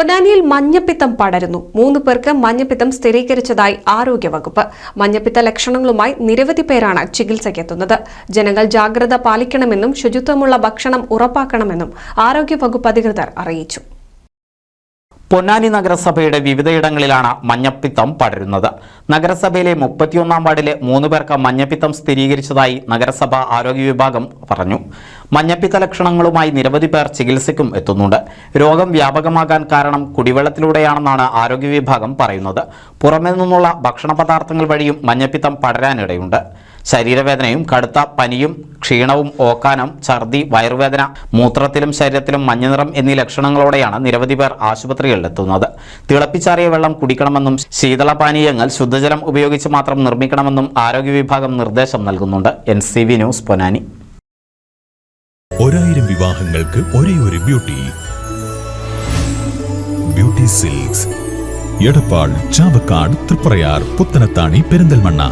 പൊന്നാനിയിൽ മഞ്ഞപ്പിത്തം പടരുന്നു. 3 പേർക്ക് മഞ്ഞപ്പിത്തം സ്ഥിരീകരിച്ചതായി ആരോഗ്യവകുപ്പ്. മഞ്ഞപ്പിത്ത ലക്ഷണങ്ങളുമായി നിരവധി പേരാണ് ചികിത്സയ്ക്കെത്തുന്നത്. ജനങ്ങൾ ജാഗ്രത പാലിക്കണമെന്നും ശുചിത്വമുള്ള ഭക്ഷണം ഉറപ്പാക്കണമെന്നും ആരോഗ്യവകുപ്പ് അധികൃതർ അറിയിച്ചു. പൊന്നാനി നഗരസഭയുടെ വിവിധയിടങ്ങളിലാണ് മഞ്ഞപ്പിത്തം പടരുന്നത്. നഗരസഭയിലെ 31-ാം വാർഡിലെ 3 പേർക്ക് മഞ്ഞപ്പിത്തം സ്ഥിരീകരിച്ചതായി നഗരസഭ ആരോഗ്യ വിഭാഗം പറഞ്ഞു. മഞ്ഞപ്പിത്ത ലക്ഷണങ്ങളുമായി നിരവധി പേർ ചികിത്സയ്ക്കും എത്തുന്നുണ്ട്. രോഗം വ്യാപകമാകാൻ കാരണം കുടിവെള്ളത്തിലൂടെയാണെന്നാണ് ആരോഗ്യ വിഭാഗം പറയുന്നത്. പുറമേ നിന്നുള്ള ഭക്ഷണ പദാർത്ഥങ്ങൾ വഴിയും മഞ്ഞപ്പിത്തം പടരാനിടയുണ്ട്. ശരീരവേദനയും കടുത്ത പനിയും ക്ഷീണവും ഓക്കാനം ഛർദി വയറുവേദന മൂത്രത്തിലും ശരീരത്തിലും മഞ്ഞനിറം എന്നീ ലക്ഷണങ്ങളോടെയാണ് നിരവധി പേർ ആശുപത്രികളിലെത്തുന്നത്. തിളപ്പിച്ചാറിയ വെള്ളം കുടിക്കണമെന്നും ശീതളപാനീയങ്ങൾ ശുദ്ധജലം ഉപയോഗിച്ച് മാത്രം നിർമ്മിക്കണമെന്നും ആരോഗ്യ വിഭാഗം നിർദ്ദേശം നൽകുന്നുണ്ട്. NCV news Ponnani. 1000 വിവാഹങ്ങൾക്ക് ഒരേ ഒരു ബ്യൂട്ടി സിൽക്സ്, എടപ്പാൾ, ചാവക്കാട്, തൃപ്രയാർ, പുത്തനത്താണി, പെരിന്തൽമണ്ണ.